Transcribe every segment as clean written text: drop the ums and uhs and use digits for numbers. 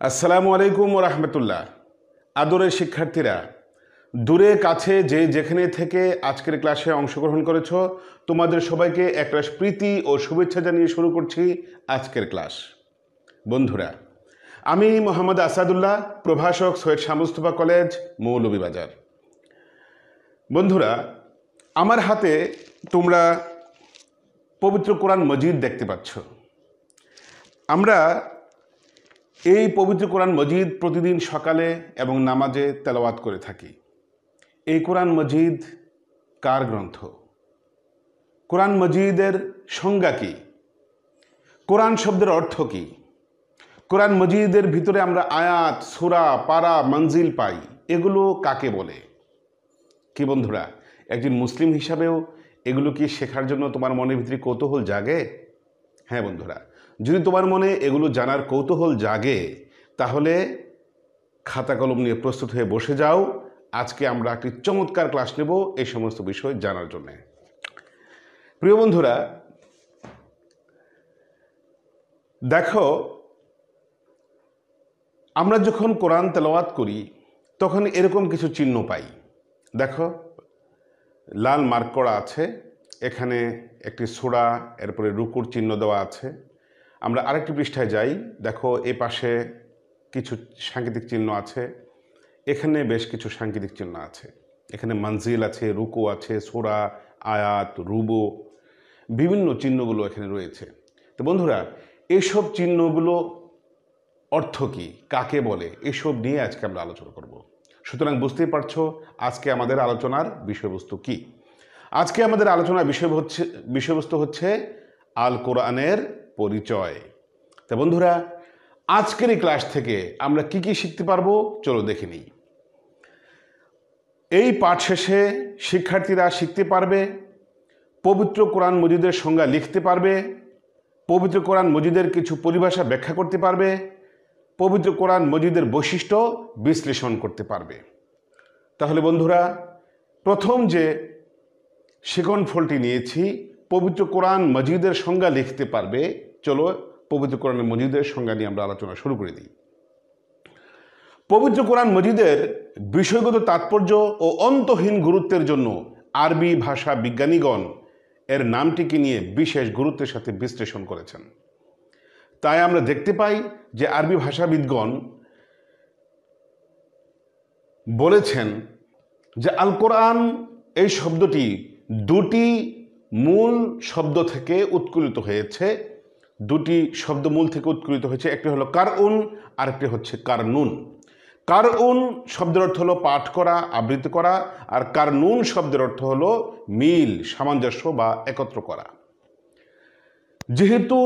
আসসালামু আলাইকুম ওয়া রাহমাতুল্লাহ। আদরের শিক্ষার্থীরা, দূরে কাছে যে যেখানে থেকে আজকের ক্লাসে অংশগ্রহণ করেছ, তোমাদের সবাইকে একরাশ প্রীতি ও শুভেচ্ছা জানিয়ে শুরু করছি আজকের ক্লাস। বন্ধুরা, আমি মোহাম্মদ আসাদুল্লাহ, প্রভাষক সৈয়দ শাহ মুস্তফা কলেজ, মৌলভীবাজার। বন্ধুরা, আমার হাতে তোমরা পবিত্র কোরআন মজিদ দেখতে পাচ্ছ। আমরা এই পবিত্র কোরআন মজিদ প্রতিদিন সকালে এবং নামাজে তেলাওয়াত করে থাকি। এই কোরআন মজিদ কার গ্রন্থ? কোরআন মজিদের সংজ্ঞা কি? কোরআন শব্দের অর্থ কি? কোরআন মজিদের ভিতরে আমরা আয়াত, সূরা, পারা, মঞ্জিল পাই। এগুলো কাকে বলে? কি বন্ধুরা, একজন মুসলিম হিসাবেও এগুলো কি শেখার জন্য তোমার মনের ভিতরে কৌতূহল জাগে? হ্যাঁ বন্ধুরা, যদি তোমার মনে এগুলো জানার কৌতূহল জাগে, তাহলে খাতা কলম নিয়ে প্রস্তুত হয়ে বসে যাও। আজকে আমরা একটি চমৎকার ক্লাস নেব এই সমস্ত বিষয় জানার জন্য। প্রিয় বন্ধুরা, দেখো, আমরা যখন কোরআন তেলাওয়াত করি তখন এরকম কিছু চিহ্ন পাই। দেখো, লাল মার্ক করা আছে, এখানে একটি সূরা, এরপরে রুকুর চিহ্ন দেওয়া আছে। আমরা আরেকটি পৃষ্ঠায় যাই, দেখো এ পাশে কিছু সাংকেতিক চিহ্ন আছে, এখানে বেশ কিছু সাংকেতিক চিহ্ন আছে। এখানে মঞ্জিল আছে, রুকু আছে, সূরা, আয়াত, রুবু, বিভিন্ন চিহ্নগুলো এখানে রয়েছে। তো বন্ধুরা, এইসব চিহ্নগুলো অর্থ কি, কাকে বলে, এসব নিয়ে আজকে আমরা আলোচনা করব। সুতরাং বুঝতেই পারছো আজকে আমাদের আলোচনার বিষয়বস্তু কি। আজকে আমাদের আলোচনার বিষয়বস্তু হচ্ছে আল কোরআনের পরিচয়। তা বন্ধুরা, আজকের এই ক্লাস থেকে আমরা কি কি শিখতে পারবো চলো দেখে নিই। এই পাঠ শেষে শিক্ষার্থীরা শিখতে পারবে পবিত্র কোরআন মজিদের সংজ্ঞা লিখতে পারবে, পবিত্র কোরআন মজিদের কিছু পরিভাষা ব্যাখ্যা করতে পারবে, পবিত্র কোরআন মজিদের বৈশিষ্ট্য বিশ্লেষণ করতে পারবে। তাহলে বন্ধুরা, প্রথম যে শিকন ফলটি নিয়েছি, পবিত্র কোরআন মজিদের সংজ্ঞা লিখতে পারবে, চলো পবিত্র কোরআন মজিদের সংজ্ঞা নিয়ে আমরা আলোচনা শুরু করে দিই। পবিত্র কোরআন মজিদের বিষয়গত তাৎপর্য ও অন্তহীন গুরুত্বের জন্য আরবি ভাষা বিজ্ঞানীগণ এর নামটিকে নিয়ে বিশেষ গুরুত্বের সাথে বিশ্লেষণ করেছেন। তাই আমরা দেখতে পাই যে আরবি ভাষাবিদগণ বলেছেন যে আল কোরআন এই শব্দটি দুটি মূল শব্দ থেকে উৎকুলিত হয়েছে। দুটি শব্দ মূল থেকে উৎকুলিত হয়েছে, একটি হলো কারউন, আরেকটি হচ্ছে কারনুন। কারউন শব্দের অর্থ হলো পাঠ করা, আবৃত্তি করা, আর কারনুন শব্দের অর্থ হলো মিল, সামঞ্জস্য বা একত্র করা। যেহেতু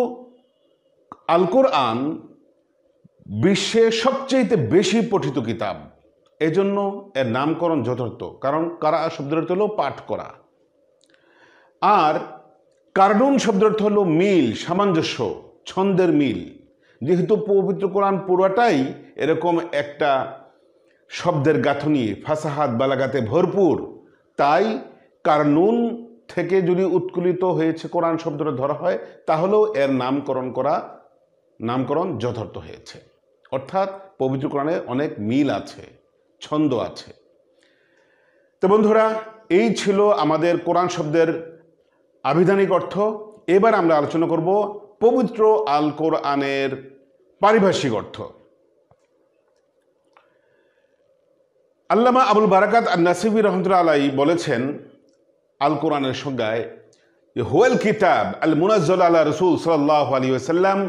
আল কোরআন বিশ্বে সবচেয়ে বেশি পঠিত কিতাব, এজন্য এর নামকরণ যথার্থ, কারণ কারা শব্দের অর্থ হলো পাঠ করা, আর কারনুন শব্দের অর্থ হলো মিল, সামঞ্জস্য, ছন্দের মিল। যেহেতু পবিত্র কোরআন পুরোটাই এরকম একটা শব্দের গাঁথনি, ফাসাহাত, বালাগাতে ভরপুর, তাই কারনুন থেকে যদি উৎকুলিত হয়েছে কোরআন শব্দটা ধরা হয়, তাহলেও এর নামকরণ যথার্থ হয়েছে। অর্থাৎ পবিত্র কোরআনে অনেক মিল আছে, ছন্দ আছে। তো বন্ধুরা, এই ছিল আমাদের কোরআন শব্দের আবিধানিক অর্থ। এবার আমরা আলোচনা করব পবিত্র আল কোরআনের পারিভাষিক অর্থ। আল্লামা আবুল বারাকাত আন-নাসিবি রহমতুল্লাহ আলাইহি বলেছেন আল কোরআনের সংজ্ঞায়, হুয়াল কিতাব আল মুনাজ্জাল আলা রাসূল সাল্লাল্লাহু আলাইহি ওয়াসাল্লাম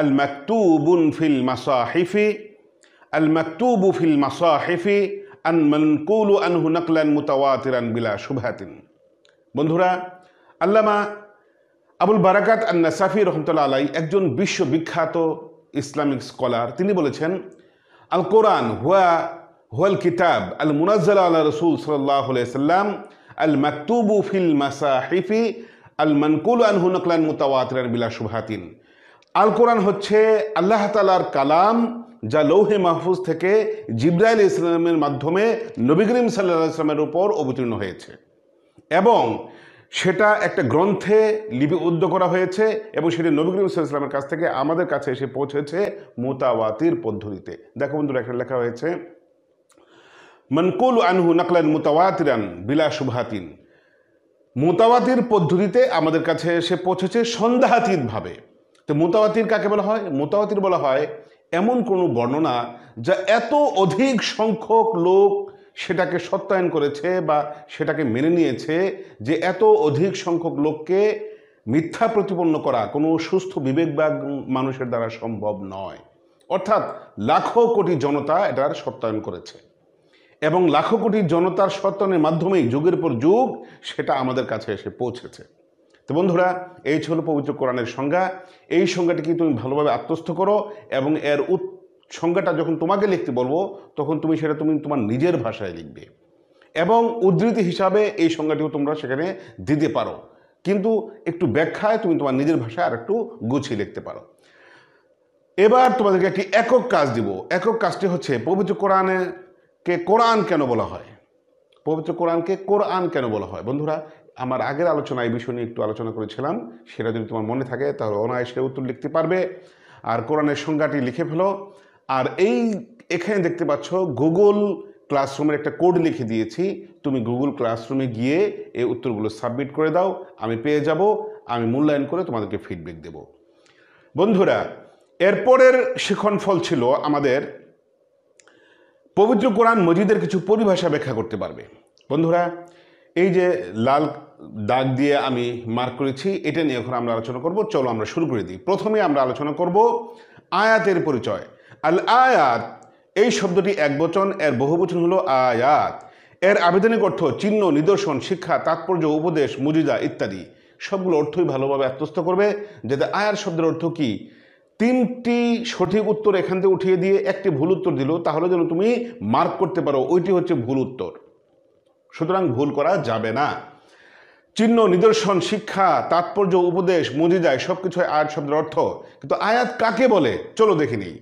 আল মাকতুবুন ফিল মাসাহিফি আল মাকতুবু ফিল মাসাহিফি আন মানকুলু আনহু নাকলান মুতাওয়াতিরান বিলা শুবহাতিন। বন্ধুরা, আল্লামা আবুল বারাকাত আন-নাসিবি রহমতুল্লাহ আলাইহি একজন বিশ্ববিখ্যাত ইসলামিক স্কলার। তিনি বলেছেন আল কোরআন হুয়াল কিতাব আল মুনাজ্জাল আলা রাসূল সাল্লাল্লাহু আলাইহি ওয়াসাল্লাম আল মাকতুবু ফিল মাসাহিফি আল মানকুলু আনহু নাকলান মুতাওয়াতিরান বিলা শুবহাতিন। আল কোরআন হচ্ছে আল্লাহ তাআলার কালাম, যা লৌহে মাহফুজ থেকে জিবরাইল ইসলামের মাধ্যমে নবী করিম সাল্লাল্লাহু আলাইহি ওয়াসাল্লামের উপর অবতীর্ণ হয়েছে এবং সেটা একটা গ্রন্থে লিপিবদ্ধ করা হয়েছে এবং সেটি নবী করিম সাল্লাল্লাহু আলাইহি ওয়াসাল্লামের কাছ থেকে আমাদের কাছে এসে পৌঁছেছে মুতাওয়াতির পদ্ধতিতে। দেখো বন্ধুরা, এখানে লেখা হয়েছে মানকুলু আনহু নাকলান মুতাওয়াতিরান বিলা শুবহাতিন। মুতাওয়াতির পদ্ধতিতে আমাদের কাছে এসে পৌঁছেছে সন্দেহাতীতভাবে। তো মুতাওয়াতির কাকে বলা হয়? মুতাওয়াতির বলা হয় এমন কোনো বর্ণনা যা এত অধিক সংখ্যক লোক সেটাকে সত্যায়ন করেছে বা সেটাকে মেনে নিয়েছে যে এত অধিক সংখ্যক লোককে মিথ্যা প্রতিপন্ন করা কোনো সুস্থ বিবেকবান মানুষের দ্বারা সম্ভব নয়। অর্থাৎ লাখো কোটি জনতা এটার সত্যায়ন করেছে এবং লাখো কোটি জনতার সত্যায়নের মাধ্যমেই যুগের পর যুগ সেটা আমাদের কাছে এসে পৌঁছেছে। তো বন্ধুরা, এই ছিল পবিত্র কোরআনের সংজ্ঞা। এই সংজ্ঞাটিকে তুমি ভালোভাবে আত্মস্থ করো এবং এর সংজ্ঞাটা যখন তোমাকে লিখতে বলবো তখন তুমি সেটা তোমার নিজের ভাষায় লিখবে এবং উদ্ধৃতি হিসাবে এই সংজ্ঞাটিও তোমরা সেখানে দিতে পারো, কিন্তু একটু ব্যাখ্যায় তুমি তোমার নিজের ভাষায় আর একটু গুছিয়ে লিখতে পারো। এবার তোমাদেরকে একটি একক কাজ দিব। একক কাজটি হচ্ছে পবিত্র কোরআনকে কোরআন কেন বলা হয়। পবিত্র কোরআনকে কোরআন কেন বলা হয়? বন্ধুরা, আমার আগের আলোচনা এই বিষয় নিয়ে একটু আলোচনা করেছিলাম, সেটা যদি তোমার মনে থাকে তাহলে অনায়াসে উত্তর লিখতে পারবে। আর কোরআনের সংজ্ঞাটি লিখে ফেলো। আর এখানে দেখতে পাচ্ছ গুগল ক্লাসরুমের একটা কোড লিখে দিয়েছি। তুমি গুগল ক্লাসরুমে গিয়ে এই উত্তরগুলো সাবমিট করে দাও, আমি পেয়ে যাব, আমি মূল্যায়ন করে তোমাদেরকে ফিডব্যাক দেব। বন্ধুরা, এরপরের শিক্ষণফল ছিল আমাদের পবিত্র কোরআন মজিদের কিছু পরিভাষা ব্যাখ্যা করতে পারবে। বন্ধুরা, এই যে লাল দাগ দিয়ে আমি মার্ক করেছি, এটা নিয়ে এখন আমরা আলোচনা করব। চলো আমরা শুরু করে দিই। প্রথমে আমরা আলোচনা করব আয়াতের পরিচয়। আল আয়াত এই শব্দটি একবচন, এর বহুবচন হলো আয়াত। এর আবেদনিক অর্থ চিহ্ন, নিদর্শন, শিক্ষা, তাৎপর্য, উপদেশ, মুজিজা ইত্যাদি। সবগুলো অর্থই ভালোভাবে আত্মস্থ করবে। যাতে আয়াত শব্দের অর্থ কি, তিনটি সঠিক উত্তর এখান থেকে উঠিয়ে দিয়ে একটি ভুল উত্তর দিল, তাহলে যেন তুমি মার্ক করতে পারো ওইটি হচ্ছে ভুল উত্তর। সুতরাং ভুল করা যাবে না। চিহ্ন, নিদর্শন, শিক্ষা, তাৎপর্য, উপদেশ, মুজিজায় সবকিছু আয়াত শব্দের অর্থ। কিন্তু আয়াত কাকে বলে চলো দেখে নিই।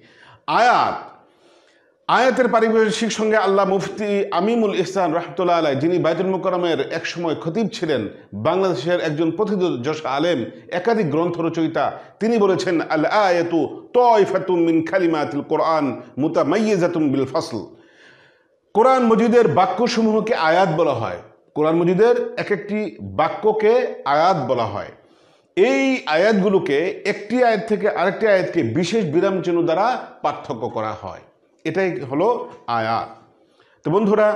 আয়াতের পারিভাষিক সঙ্গে আল্লাহ মুফতি আমিমুল ইহসান রহমতুল্লাহ আলাই, যিনি বাইতুল মুকাররমের একসময় খতিব ছিলেন, বাংলাদেশের একজন প্রথিতযশা আলেম, একাধিক গ্রন্থ রচয়িতা, তিনি বলেছেন আল আয়াতু তাইফাতুম মিন কালিমাতিল কোরআন মুতামাইয়িজাতুম বিল ফাসল। কোরআন মজিদের বাক্যসমূহকে আয়াত বলা হয়। কোরআন মজিদের এক একটি বাক্যকে আয়াত বলা হয়। এই আয়াতগুলোকে একটি আয়াত থেকে আরেকটি আয়াতকে বিশেষ বিরাম চিহ্ন দ্বারা পার্থক্য করা হয়। এটাই হলো আয়াত। তো বন্ধুরা,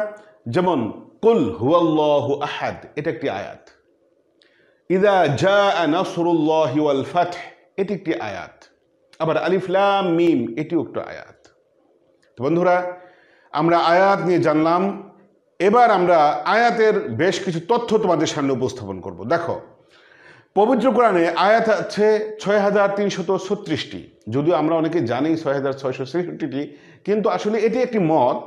যেমন কুল হুয়াল্লাহু আহাদ, এটা একটি আয়াত। ইযা জাআ নাসরুল্লাহি ওয়াল ফাতহ, এটি একটি আয়াত। আবার আলিফ লাম মিম, এটিও একটা আয়াত। তো বন্ধুরা, আমরা আয়াত নিয়ে জানলাম। এবার আমরা আয়াতের বেশ কিছু তথ্য তোমাদের সামনে উপস্থাপন করব। দেখো, পবিত্র কোরআনে আয়াত আছে 6336টি। যদিও আমরা অনেকে জানি 6663টি, কিন্তু আসলে এটি একটি মত,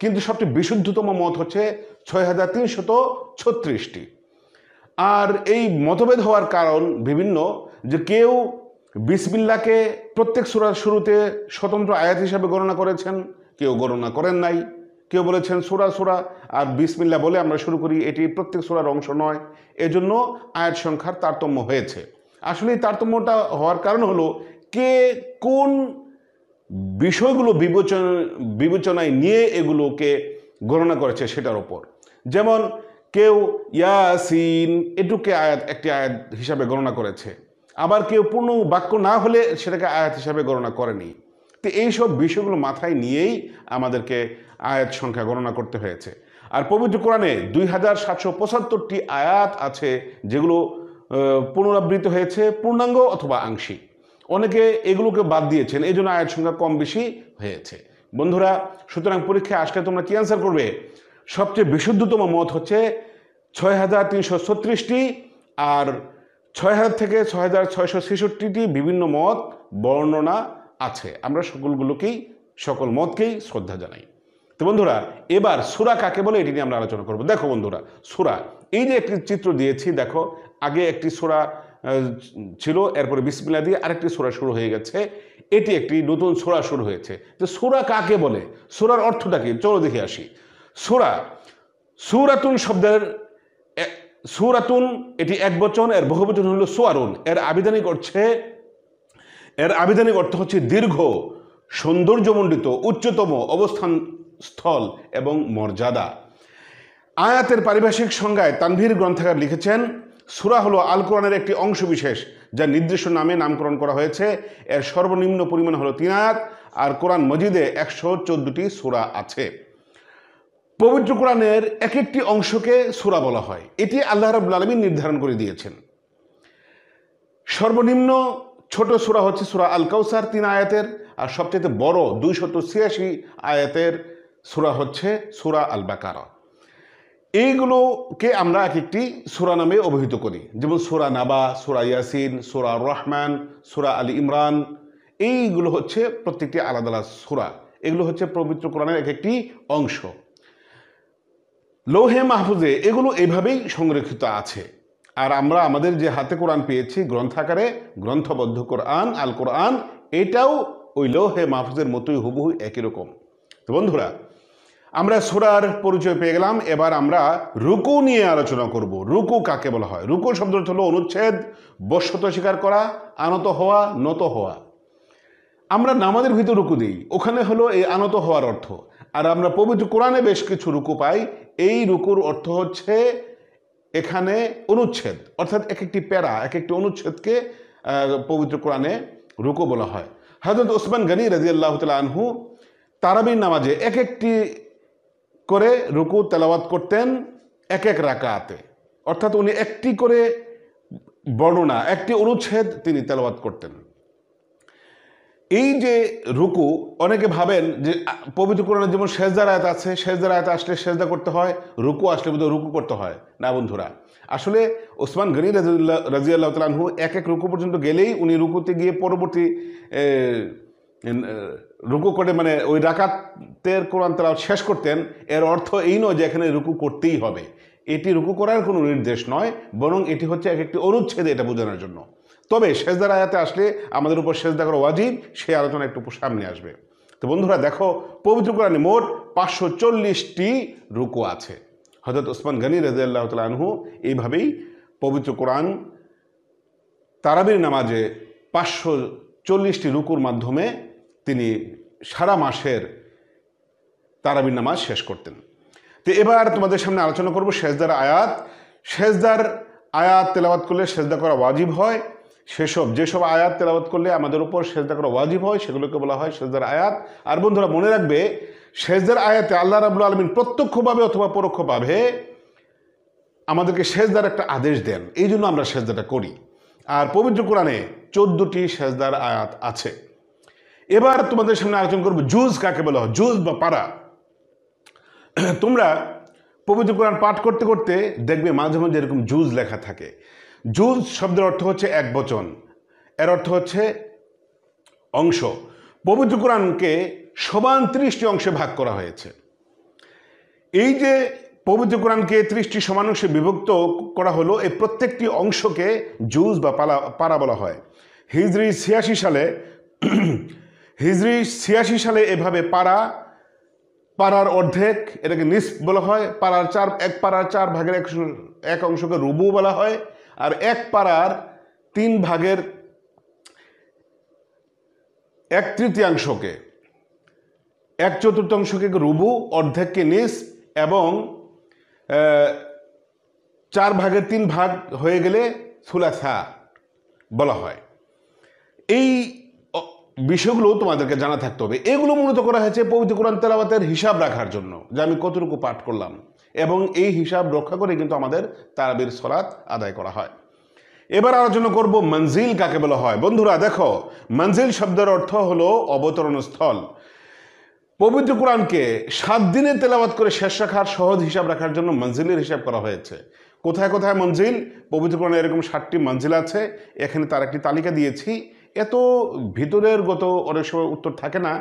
কিন্তু সবচেয়ে বিশুদ্ধতম মত হচ্ছে 6336টি। আর এই মতভেদ হওয়ার কারণ বিভিন্ন, যে কেউ বিসমিল্লাহকে প্রত্যেক সূরার শুরুতে স্বতন্ত্র আয়াত হিসাবে গণনা করেছেন, কেউ গণনা করেন নাই। কেউ বলেছেন সূরা আর বিসমিল্লাহ বলে আমরা শুরু করি, এটি প্রত্যেক সূরার অংশ নয়। এজন্য আয়াত সংখ্যার তারতম্য হয়েছে। আসলে এই তারতম্যটা হওয়ার কারণ হলো কে কোন বিষয়গুলো বিবেচনায় নিয়ে এগুলোকে গণনা করেছে সেটার ওপর। যেমন কেউ ইয়াসিন এটুকে একটি আয়াত হিসাবে গণনা করেছে, আবার কেউ পূর্ণ বাক্য না হলে সেটাকে আয়াত হিসাবে গণনা করেনি। তো এইসব বিষয়গুলো মাথায় নিয়েই আমাদেরকে আয়াত সংখ্যা গণনা করতে হয়েছে। আর পবিত্র কোরআনে 2775টি আয়াত আছে, যেগুলো পুনরাবৃত্ত হয়েছে পূর্ণাঙ্গ অথবা আংশিক। অনেকে এগুলোকে বাদ দিয়েছেন, এই জন্য আয়াত সংখ্যা কম বেশি হয়েছে। বন্ধুরা, সুতরাং পরীক্ষায় আসলে তোমরা কি অ্যান্সার করবে? সবচেয়ে বিশুদ্ধতম মত হচ্ছে 6336টি, আর 6000 থেকে 6666টি বিভিন্ন মত বর্ণনা আছে। আমরা সকল মতকেই শ্রদ্ধা জানাই। তো বন্ধুরা, এবার সূরা কাকে বলে এটি নিয়ে আমরা আলোচনা করব। দেখো বন্ধুরা, সূরা, এই যে একটি চিত্র দিয়েছি, দেখো আগে একটি সূরা ছিল, এরপরে বিসমিল্লাহ দিয়ে আরেকটি সূরা শুরু হয়ে গেছে, এটি একটি নতুন সূরা শুরু হয়েছে। তো সূরা কাকে বলে, সূরার অর্থটা কি, চলো দেখে আসি। সূরাতুন শব্দের সূরাতুন এটি একবচন, এর বহুবচন হলো সুয়ারুন। এর আবিধানিক অর্থ হচ্ছে দীর্ঘ, সৌন্দর্যমণ্ডিত, উচ্চতম অবস্থান স্থল এবং মর্যাদা। আয়াতের পারিভাষিক সংজ্ঞায় তানভীর গ্রন্থাগার লিখেছেন, সূরা হলো আল কোরআনের একটি অংশ বিশেষ যা নির্দিষ্ট নামে নামকরণ করা হয়েছে। এর সর্বনিম্ন পরিমাণ হলো 3 আয়াত, আর কোরআন মজিদে 114টি সূরা আছে। পবিত্র কোরআনের এক একটি অংশকে সূরা বলা হয়, এটি আল্লাহ রাব্বুল আলামিন নির্ধারণ করে দিয়েছেন। সর্বনিম্ন ছোট সূরা হচ্ছে সূরা আল কাউসার 3 আয়াতের, আর সবচেয়ে বড় 286 আয়াতের সূরা হচ্ছে সূরা আল বাকারা। এইগুলোকে আমরা এক একটি সূরা নামে অভিহিত করি, যেমন সূরা নাবা, সূরা ইয়াসিন, সূরা রহমান, সূরা আলী ইমরান। এইগুলো হচ্ছে প্রত্যেকটি আলাদা আলাদা সূরা। এগুলো হচ্ছে পবিত্র কোরআনের এক একটি অংশ। লৌহে মাহফুজে এগুলো এইভাবেই সংরক্ষিত আছে। আর আমরা আমাদের যে হাতে কোরআন পেয়েছি গ্রন্থাকারে, গ্রন্থবদ্ধ কোরআন, আল কোরআন, এটাও ওই লৌহে মাহফুজের মতোই হুবহু একই রকম। তো বন্ধুরা, আমরা সূরার পরিচয় পেয়ে গেলাম। এবার আমরা রুকু নিয়ে আলোচনা করব। রুকু কাকে বলা হয়? রুকু শব্দটা হলো অনুচ্ছেদ, বশ্যত স্বীকার করা, আনত হওয়া, নত হওয়া। আমরা নামাজের ভিতর রুকু দিই, ওখানে হলো এই আনত হওয়ার অর্থ। আর আমরা পবিত্র কোরআনে বেশ কিছু রুকু পাই, এই রুকুর অর্থ হচ্ছে এখানে অনুচ্ছেদ, অর্থাৎ এক একটি প্যারা, এক একটি অনুচ্ছেদকে পবিত্র কোরআনে রুকু বলা হয়। হযরত ওসমান গনি রাদিয়াল্লাহু তাআলা আনহু তারাবির নামাজে এক একটি করে রুকু তেলাওয়াত করতেন এক এক রাকাতে, অর্থাৎ উনি একটি করে বর্ণনা, একটি অনুচ্ছেদ তিনি তেলাওয়াত করতেন। এই যে রুকু, অনেকে ভাবেন যে পবিত্র কোরআনে যেমন সেজদার আয়াত আছে, সেজদার আয়াত আসলে সেজদা করতে হয়, রুকু আসলে বোধহয় রুকু করতে হয় না। বন্ধুরা, আসলে ওসমান গনি রাদিয়াল্লাহু তাআলা আনহু এক এক রুকু পর্যন্ত গেলেই উনি রুকুতে গিয়ে পরবর্তী রুকু করে, মানে ওই রাকাতের কোরআন তেলাওয়াত শেষ করতেন। এর অর্থ এই নয় যে এখানে রুকু করতেই হবে, এটি রুকু করার কোনো নির্দেশ নয়, বরং এটি হচ্ছে এক একটি অনুচ্ছেদ, এটা বোঝানোর জন্য। তবে সেজদার আয়াতে আসলে আমাদের উপর সেজদা করা ওয়াজিব, সেই আলোচনা একটু সামনে আসবে। তো বন্ধুরা দেখো, পবিত্র কোরআনে মোট 540টি রুকু আছে। হযরত ওসমান গনি রাদিয়াল্লাহু তাআলা আনহু এইভাবেই পবিত্র কোরআন তারাবির নামাজে 540টি রুকুর মাধ্যমে তিনি সারা মাসের তারাবির নামাজ শেষ করতেন। তো এবার তোমাদের সামনে আলোচনা করব সেজদার আয়াত। সেজদার আয়াত তেলাওয়াত করলে সেজদা করা ওয়াজিব হয়। যেসব আয়াত তেলাওয়াত করলে আমাদের উপর সেজদা করা ওয়াজিব হয় সেগুলোকে বলা হয় সেজদার আয়াত। আর বন্ধুরা মনে রাখবে, সেজদার আয়াতে আল্লাহ রাব্বুল আলামিন প্রত্যক্ষভাবে অথবা পরোক্ষভাবে আমাদেরকে সেজদার একটা আদেশ দেন, এই জন্য আমরা সেজদাটা করি। আর পবিত্র কোরআনে 14টি সেজদার আয়াত আছে। এবার তোমাদের সামনে আলোচনা করবো জুজ কাকে বলা হয়, জুজ বা পারা। তোমরা পবিত্র কোরআন পাঠ করতে করতে দেখবে মাঝে মাঝে এরকম জুজ লেখা থাকে। জুজ শব্দের অর্থ হচ্ছে এক বচন, এর অর্থ হচ্ছে অংশ। পবিত্র কোরআনকে সমান 30টি অংশে ভাগ করা হয়েছে। এই যে পবিত্র কোরআনকে 30টি সমান অংশে বিভক্ত করা হলো, এই প্রত্যেকটি অংশকে জুজ বা পারা বলা হয়। হিজরি 86 সালে এভাবে পারার অর্ধেক, এটাকে নিসফ বলা হয়। এক পারার 4 ভাগের এক অংশকে রুবু বলা হয়। আর এক পারার 3 ভাগের 1/3 1/4 রুবু, অর্ধেককে নিসফ, এবং 4 ভাগের 3 ভাগ হয়ে গেলে সুলাসা বলা হয়। এই বিষয়গুলো তোমাদেরকে জানা থাকতে হবে। এগুলো মূলত করা হয়েছে পবিত্র কোরআন তেলাওয়াতের হিসাব রাখার জন্য, যে আমি কতটুকু পাঠ করলাম, এবং এই হিসাব রক্ষা করে কিন্তু আমাদের তারাবির সালাত আদায় করা হয়। এবার আলোচনা করব মঞ্জিল কাকে বলা হয়। বন্ধুরা দেখো, মঞ্জিল শব্দের অর্থ হলো অবতরণ স্থল। পবিত্র কোরআনকে 7 দিনে তেলাওয়াত করে শেষ রাখার সহজ হিসাব রাখার জন্য মঞ্জিলের হিসাব করা হয়েছে। কোথায় কোথায় মঞ্জিল? পবিত্র কোরআনে এরকম 7টি মঞ্জিল আছে, এখানে তার একটি তালিকা দিয়েছি। এত ভিতরের গত অনেক সময় উত্তর থাকে না,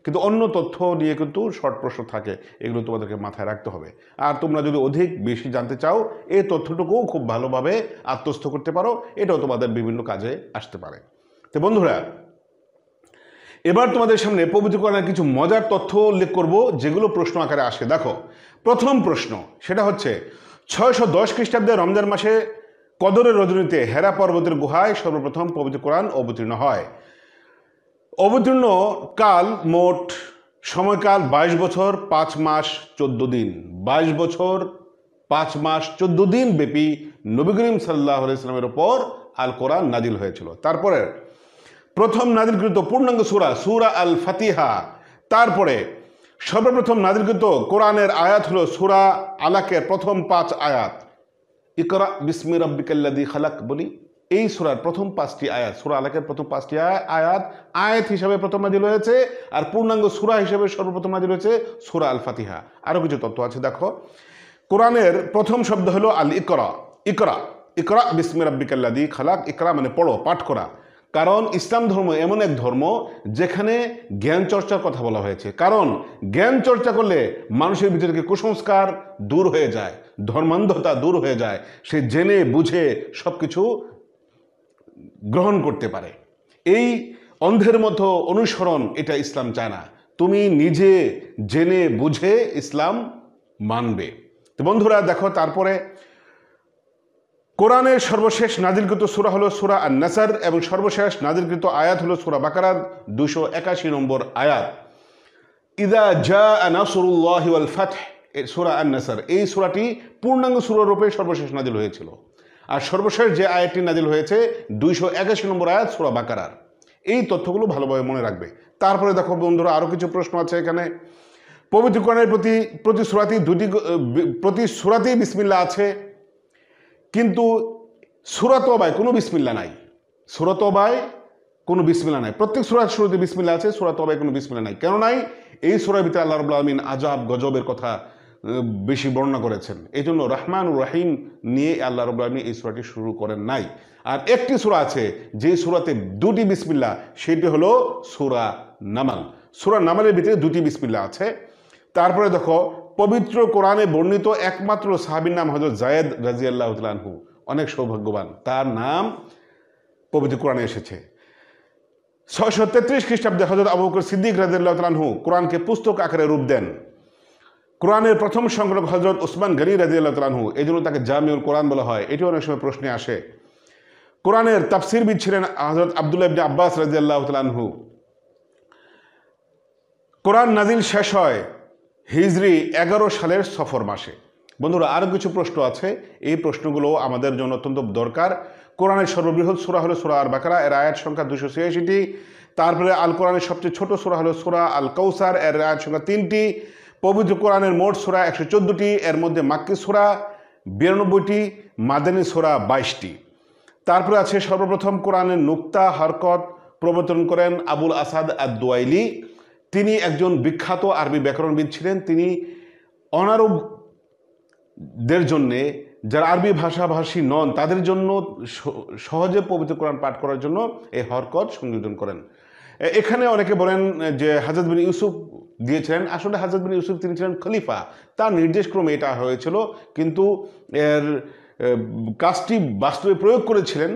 কিন্তু অন্য তথ্য নিয়ে কিন্তু শর্ট প্রশ্ন থাকে, এগুলো তোমাদেরকে মাথায় রাখতে হবে। আর তোমরা যদি বেশি জানতে চাও, এই তথ্যটুকুও খুব ভালোভাবে আত্মস্থ করতে পারো, এটাও তোমাদের বিভিন্ন কাজে আসতে পারে। তো বন্ধুরা, এবার তোমাদের সামনে পবিত্র কোরআনের কিছু মজার তথ্য উল্লেখ করব, যেগুলো প্রশ্ন আকারে আসে। দেখো, প্রথম প্রশ্ন সেটা হচ্ছে, 610 খ্রিস্টাব্দে রমজান মাসে কদরের রজনীতে হেরা পর্বতের গুহায় সর্বপ্রথম পবিত্র কোরআন অবতীর্ণ হয়। অবতীর্ণ কাল মোট সময়কাল 22 বছর 5 মাস 14 দিন। 22 বছর 5 মাস 14 দিন ব্যাপী নবী করিম সাল্লাল্লাহু আলাইহি ওয়াসাল্লামের উপর আল কোরআন নাজিল হয়েছিল। তারপরে প্রথম নাজিলকৃত পূর্ণাঙ্গ সূরা সূরা আল ফাতিহা। তারপরে সর্বপ্রথম নাজিলকৃত কোরআনের আয়াত হলো সূরা আলাকের প্রথম 5 আয়াত। ইকরা বিসমি রাব্বিকাল্লাযী খালাক বলি এই সূরার প্রথম 5টি আয়াত, সূরা আলাকের প্রথম 5টি আয়াত হিসাবে প্রথম নাজিল হয়েছে, আর পূর্ণাঙ্গ সূরা হিসেবে সর্বপ্রথম নাজিল হয়েছে সূরা আল ফাতিহা। আরো কিছু তথ্য আছে দেখো। কোরআনের প্রথম শব্দ হলো আল ইকরা। ইকরা ইকরা বিসমি রাব্বিকাল্লাযী খালাক। ইকরা মানে পড়ো, পাঠ করা। কারণ ইসলাম ধর্ম এমন এক ধর্ম যেখানে জ্ঞান চর্চার কথা বলা হয়েছে। কারণ জ্ঞান চর্চা করলে মানুষের ভিতর থেকে কুসংস্কার দূর হয়ে যায়, ধর্মান্ধতা দূর হয়ে যায়, সে জেনে বুঝে সবকিছু গ্রহণ করতে পারে। এই অন্ধের মতো অনুসরণ এটা ইসলাম চায় না। তুমি নিজে জেনে বুঝে ইসলাম মানবে। তো বন্ধুরা দেখো, তারপরে কোরআনের সর্বশেষ নাজিলকৃত সূরা হলো সূরা আন-নাসর এবং সর্বশেষ নাজিলকৃত আয়াত হলো সূরা বাকারার 281 নম্বর আয়াত। ইযা জাআ নাসরুল্লাহি ওয়াল ফাতহ, সূরা আন-নাসর এই সূরাটি পূর্ণাঙ্গ সূরা রূপে সর্বশেষ নাজিল হয়েছিল। আর সর্বশেষ যে আয়াতটি নাজিল হয়েছে 281 নম্বর আয়াত সূরা বাকারার। এই তথ্যগুলো ভালোভাবে মনে রাখবে। তারপরে দেখো বন্ধুরা, আরো কিছু প্রশ্ন আছে এখানে। পবিত্র কোরআনের প্রতি সূরাতেই বিসমিল্লাহ আছে, কিন্তু সূরা তওবায় কোনো বিসমিল্লাহ নাই। সূরা তওবায় কোনো বিসমিল্লাহ নাই। প্রত্যেক সূরার শুরুতে বিসমিল্লাহ আছে, সূরা তওবায় কোনো বিসমিল্লাহ নাই। কেন নাই? এই সূরার ভিতরে আল্লাহ রাব্বুল আলামিন আযাব গজবের কথা বেশি বর্ণনা করেছেন। এই জন্য রহমানুর রহিম নিয়ে আল্লাহ রাব্বুল আলামিন এই সূরাটি শুরু করেন নাই। আর একটি সূরা আছে যে সূরাতে 2টি বিসমিল্লাহ, সেটি হলো সূরা নামাল। সূরা নামালের ভিতরে 2টি বিসমিল্লাহ আছে। তারপরে দেখো, পবিত্র কোরআনে বর্ণিত একমাত্র সাহাবীর নাম হযরত যায়েদ রাদিয়াল্লাহু তাআলা আনহু। অনেক সৌভাগ্যবান, তার নাম পবিত্র কোরআনে এসেছে। 633 খ্রিস্টাব্দে হযরত আবু বকর সিদ্দিক রাদিয়াল্লাহু তাআলা আনহু কোরআনকে পুস্তক আকারে রূপ দেন। কোরআনের প্রথম সংগ্রহ হযরত উসমান গনি রাদিয়াল্লাহু তাআলা আনহু, এই জন্য তাকে জামিউল কোরআন বলা হয়। এটি অনেক সময় প্রশ্নে আসে। কোরআনের তাফসীরবিদ ছিলেন হযরত আব্দুল্লাহ ইবনে আব্বাস রাদিয়াল্লাহু তাআলা আনহু। কোরআন নাজিল শেষ হয় হিজরি 11 সালের সফর মাসে। বন্ধুরা, আরো কিছু প্রশ্ন আছে, এই প্রশ্নগুলো আমাদের জন্য অত্যন্ত দরকার। কোরআনের সর্ববৃহৎ সূরা হলো সূরা আল বাকারা, এর আয়াত সংখ্যা 286টি। তারপরে আল কোরআনের সবচেয়ে ছোট সূরা হলো সূরা আল কাউসার, এর আয়াত সংখ্যা 3টি। পবিত্র কোরআনের মোট সূরা 114টি, এর মধ্যে মাক্কি সূরা 92টি, মাদানী সূরা 22টি। তারপরে আছে সর্বপ্রথম কোরআনের নুক্তা হরকত প্রবর্তন করেন আবুল আসাদ আদ-দুয়াইলি। তিনি একজন বিখ্যাত আরবি ব্যাকরণবিদ ছিলেন। তিনি অনারবদের জন্যে, যারা আরবি ভাষাভাষী নন তাদের জন্য সহজে পবিত্র কোরআন পাঠ করার জন্য এই হরকত সংযোজন করেন। এখানে অনেকে বলেন যে হযরত বিন ইউসুফ দিয়েছিলেন। আসলে হযরত বিন ইউসুফ তিনি ছিলেন খলিফা, তার নির্দেশক্রমে এটা হয়েছিল, কিন্তু এর কাজটি বাস্তবে প্রয়োগ করেছিলেন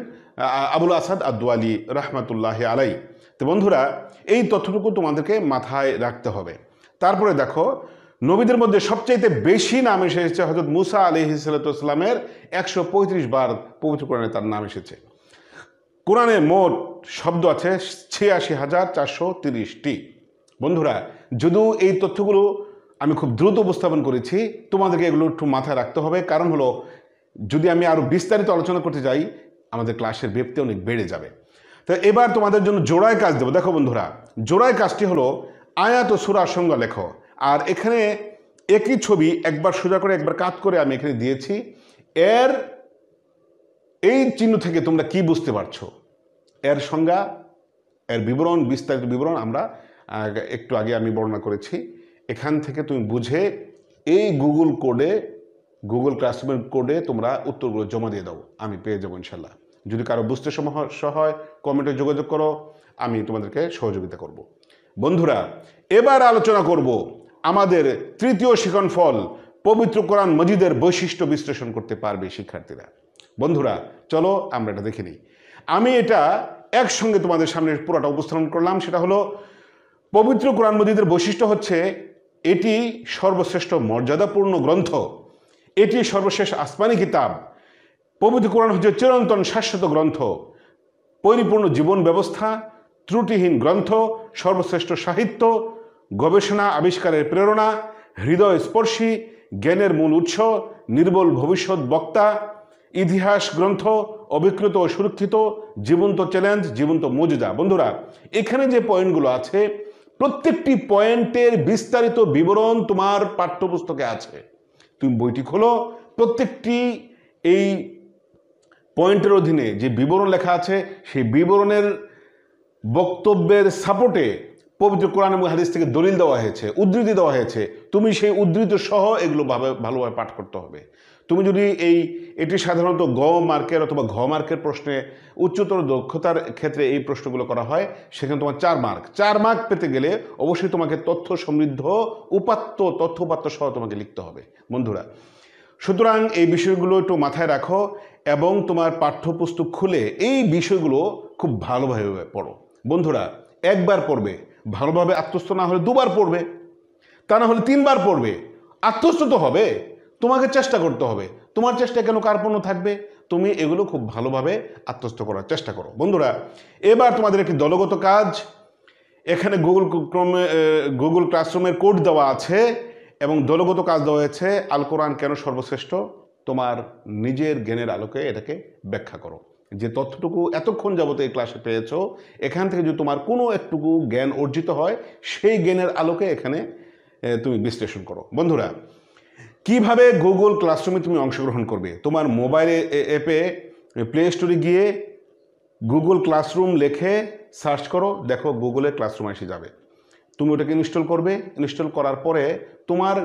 আবুল আসাদ আদ-দুয়ালি রাহমাতুল্লাহি আলাই। তো বন্ধুরা, এই তথ্যটুকু তোমাদেরকে মাথায় রাখতে হবে। তারপরে দেখো, নবীদের মধ্যে সবচাইতে বেশি নাম এসেছে হযরত মুসা আলাইহিস সালামের। 135 বার পবিত্র কোরআনে তার নাম এসেছে। কোরআনে মোট শব্দ আছে 86,430টি। বন্ধুরা, যদিও এই তথ্যগুলো আমি খুব দ্রুত উপস্থাপন করেছি, তোমাদেরকে এগুলো একটু মাথায় রাখতে হবে। কারণ হলো, যদি আমি আরো বিস্তারিত আলোচনা করতে যাই আমাদের ক্লাসের ব্যাপ্তি অনেক বেড়ে যাবে। তো এবার তোমাদের জন্য জোড়ায় কাজ দেবো। দেখো বন্ধুরা, জোড়ায় কাজটি হলো আয়াত ও সূরার সংজ্ঞা লেখো। আর এখানে একই ছবি একবার সোজা করে একবার কাত করে আমি এখানে দিয়েছি। এই চিহ্ন থেকে তোমরা কি বুঝতে পারছো? এর সংজ্ঞা, এর বিবরণ, বিস্তারিত বিবরণ আমরা একটু আগে আমি বর্ণনা করেছি। এখান থেকে তুমি বুঝে এই গুগল ক্লাসরুমের কোডে তোমরা উত্তরগুলো জমা দিয়ে দাও, আমি পেয়ে যাবো ইনশাল্লাহ। যদি কারো বুঝতে সমস্যা হয় কমেন্টে যোগাযোগ করো, আমি তোমাদেরকে সহযোগিতা করব। বন্ধুরা, এবার আলোচনা করব আমাদের তৃতীয় শিক্ষণফল, পবিত্র কোরআন মজিদের বৈশিষ্ট্য বিশ্লেষণ করতে পারবে শিক্ষার্থীরা। বন্ধুরা, চলো আমরা এটা দেখে নিই। আমি এটা একসঙ্গে তোমাদের সামনে পুরোটা উপস্থাপন করলাম। সেটা হলো, পবিত্র কোরআন মজিদের বৈশিষ্ট্য হচ্ছে এটি সর্বশ্রেষ্ঠ মর্যাদাপূর্ণ গ্রন্থ। এটি সর্বশেষ আসমানি কিতাব। পবিত্র কোরআন হচ্ছে চিরন্তন শাশ্বত গ্রন্থ, পরিপূর্ণ জীবন ব্যবস্থা, ত্রুটিহীন গ্রন্থ, সর্বশ্রেষ্ঠ সাহিত্য, গবেষণা আবিষ্কারের প্রেরণা, হৃদয় স্পর্শী, জ্ঞানের মূল উৎস, নির্বল ভবিষ্যৎ বক্তা, ইতিহাস গ্রন্থ, অবিকৃত ও সুরক্ষিত, জীবন্ত চ্যালেঞ্জ, জীবন্ত মজুদা। বন্ধুরা, এখানে যে পয়েন্টগুলো আছে প্রত্যেকটি পয়েন্টের বিস্তারিত বিবরণ তোমার পাঠ্যপুস্তকে আছে। তুমি বইটি খোলো, প্রত্যেকটি এই পয়েন্টের অধীনে যে বিবরণ লেখা আছে সেই বিবরণের বক্তব্যের সাপোর্টে পবিত্র কোরআন এবং হাদিস থেকে দলিল দেওয়া হয়েছে, উদ্ধৃতি দেওয়া হয়েছে। তুমি সেই উদ্ধৃতি সহ এগুলো ভালোভাবে পাঠ করতে হবে। তুমি যদি এটি সাধারণত গ মার্কের অথবা ঘ মার্কের প্রশ্নে উচ্চতর দক্ষতার ক্ষেত্রে এই প্রশ্নগুলো করা হয়, সেখানে তোমার 4 মার্ক পেতে গেলে অবশ্যই তোমাকে তথ্য সমৃদ্ধ তথ্য উপাত্ত সহ তোমাকে লিখতে হবে বন্ধুরা। সুতরাং এই বিষয়গুলো একটু মাথায় রাখো এবং তোমার পাঠ্যপুস্তক খুলে এই বিষয়গুলো খুব ভালোভাবে পড়ো বন্ধুরা। একবার পড়বে, ভালোভাবে আত্মস্থ না হলে 2বার পড়বে, তা না হলে 3বার পড়বে। আত্মস্থ তো হবে, তোমাকে চেষ্টা করতে হবে। তোমার চেষ্টা কেন কার্পণ্য থাকবে? তুমি এগুলো খুব ভালোভাবে আত্মস্থ করার চেষ্টা করো বন্ধুরা। এবার তোমাদের একটি দলগত কাজ, এখানে গুগল ক্লাসরুমের কোড দেওয়া আছে এবং দলগত কাজ দেওয়া হয়েছে আল কোরআন কেন সর্বশ্রেষ্ঠ। তোমার নিজের জ্ঞানের আলোকে এটাকে ব্যাখ্যা করো। যে তথ্যটুকু এতক্ষণ যাবত এই ক্লাসে পেয়েছো, এখান থেকে যদি তোমার কোনো একটুকু জ্ঞান অর্জিত হয়, সেই জ্ঞানের আলোকে এখানে তুমি বিশ্লেষণ করো বন্ধুরা। কিভাবে গুগল ক্লাসরুমে তুমি অংশগ্রহণ করবে? তোমার মোবাইল অ্যাপে প্লে স্টোরে গিয়ে গুগল ক্লাসরুম লিখে সার্চ করো, দেখো গুগলের ক্লাসরুম এসে যাবে। তুমি ওটাকে ইনস্টল করবে। ইনস্টল করার পরে তোমার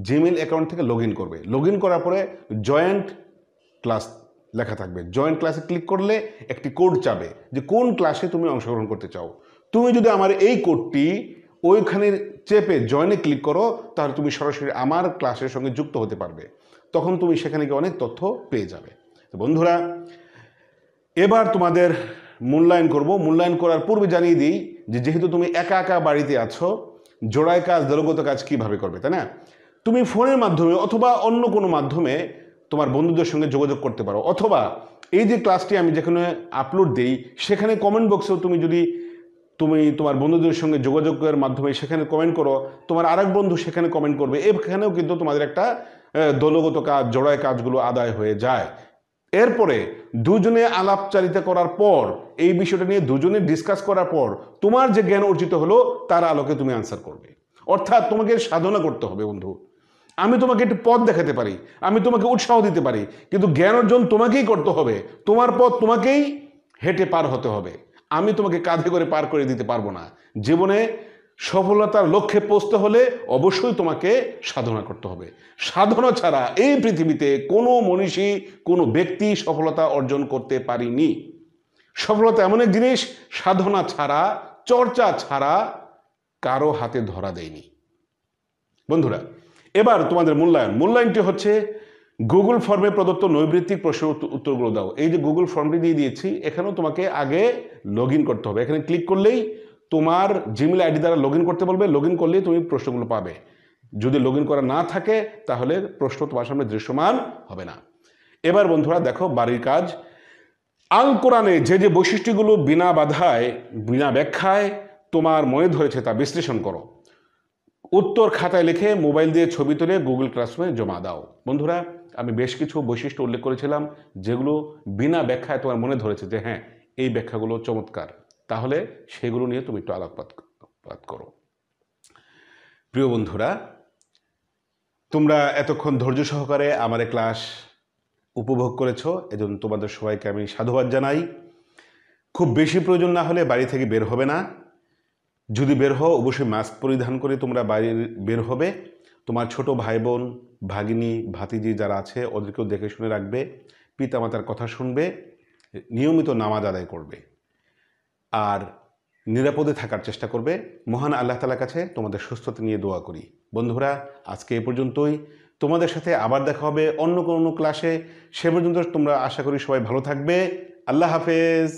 জিমেল অ্যাকাউন্ট থেকে লগ ইন করবে। লগ ইন করার পরে জয়েন্ট ক্লাস লেখা থাকবে। জয়েন্ট ক্লাসে ক্লিক করলে একটি কোড চাবে যে কোন ক্লাসে তুমি অংশগ্রহণ করতে চাও। তুমি যদি আমার এই কোডটি ওইখানে চেপে জয়েনে ক্লিক করো, তাহলে তুমি সরাসরি আমার ক্লাসের সঙ্গে যুক্ত হতে পারবে। তখন তুমি সেখানে গিয়ে অনেক তথ্য পেয়ে যাবে। তো বন্ধুরা, এবার তোমাদের মূল্যায়ন করব। মূল্যায়ন করার পূর্বে জানিয়ে দিই যে যেহেতু তুমি একা একা বাড়িতে আছো, জোড়ায় কাজ দলগত কাজ কিভাবে করবে, তাই না? তুমি ফোনের মাধ্যমে অথবা অন্য কোনো মাধ্যমে তোমার বন্ধুদের সঙ্গে যোগাযোগ করতে পারো, অথবা এই যে ক্লাসটি আমি যেখানে আপলোড দিই সেখানে কমেন্ট বক্সেও তুমি তোমার বন্ধুদের সঙ্গে যোগাযোগের মাধ্যমে সেখানে কমেন্ট করো, তোমার আরেক বন্ধু সেখানে কমেন্ট করবে। এখানেও কিন্তু তোমাদের একটা দলগত কাজ, জোড়ায় কাজগুলো আদায় হয়ে যায়। এরপরে দুজনে আলাপচারিতা করার পর, এই বিষয়টা নিয়ে দুজনে ডিসকাস করার পর তোমার যে জ্ঞান অর্জিত হলো তার আলোকে তুমি আনসার করবে। অর্থাৎ তোমাকে সাধনা করতে হবে বন্ধু। আমি তোমাকে একটু পথ দেখাতে পারি, আমি তোমাকে উৎসাহ দিতে পারি, কিন্তু জ্ঞান অর্জন তোমাকেই করতে হবে। তোমার পথ তোমাকেই হেঁটে পার হতে হবে। আমি তোমাকে কাঁধে করে পার করে দিতে পারবো না। জীবনে সফলতার লক্ষ্যে পৌঁছতে হলে অবশ্যই তোমাকে সাধনা করতে হবে। সাধনা ছাড়া এই পৃথিবীতে কোনো মনীষী, কোনো ব্যক্তি সফলতা অর্জন করতে পারেনি। সফলতা এমন এক জিনিস, সাধনা ছাড়া, চর্চা ছাড়া কারো হাতে ধরা দেয়নি বন্ধুরা। এবার তোমাদের মূল্যায়নটি হচ্ছে গুগল ফর্মে প্রদত্ত নৈবৃত্তিক প্রশ্নের উত্তরগুলো দাও। এই যে গুগল ফর্মটি দিয়ে দিয়েছি, এখানেও তোমাকে আগে লগ ইন করতে হবে। এখানে ক্লিক করলেই তোমার জিমেল আইডি দ্বারা লগ ইন করতে বলবে। লগ ইন করলেই তুমি প্রশ্নগুলো পাবে। যদি লগ ইন করা না থাকে তাহলে প্রশ্ন তোমার সামনে দৃশ্যমান হবে না। এবার বন্ধুরা দেখো বাড়ির কাজ। আল কোরআনে যে যে বৈশিষ্ট্যগুলো বিনা বাধায়, বিনা ব্যাখ্যায় তোমার মনে ধরেছে তা বিশ্লেষণ করো। উত্তর খাতায় লিখে মোবাইল দিয়ে ছবি তুলে গুগল ক্লাসরুমে জমা দাও। বন্ধুরা, আমি বেশ কিছু বৈশিষ্ট্য উল্লেখ করেছিলাম যেগুলো বিনা ব্যাখ্যায় তোমার মনে ধরেছে যে হ্যাঁ, এই ব্যাখ্যাগুলো চমৎকার, তাহলে সেগুলো নিয়ে তুমি একটু আলোকপাত করো। প্রিয় বন্ধুরা, তোমরা এতক্ষণ ধৈর্য সহকারে আমার এই ক্লাস উপভোগ করেছো, এজন্য তোমাদের সবাইকে আমি সাধুবাদ জানাই। খুব বেশি প্রয়োজন না হলে বাড়ি থেকে বের হবে না। যদি বের হও অবশ্যই মাস্ক পরিধান করে তোমরা বাইরে বের হবে। তোমার ছোট ভাই বোন, ভাগিনী, ভাতিজি যারা আছে ওদেরকেও দেখে শুনে রাখবে। পিতামাতার কথা শুনবে, নিয়মিত নামাজ আদায় করবে আর নিরাপদে থাকার চেষ্টা করবে। মহান আল্লাহ তাআলার কাছে তোমাদের সুস্থতা নিয়ে দোয়া করি। বন্ধুরা, আজকে এ পর্যন্তই। তোমাদের সাথে আবার দেখা হবে অন্য কোনো ক্লাসে। সে পর্যন্ত তোমরা আশা করি সবাই ভালো থাকবে। আল্লাহ হাফেজ।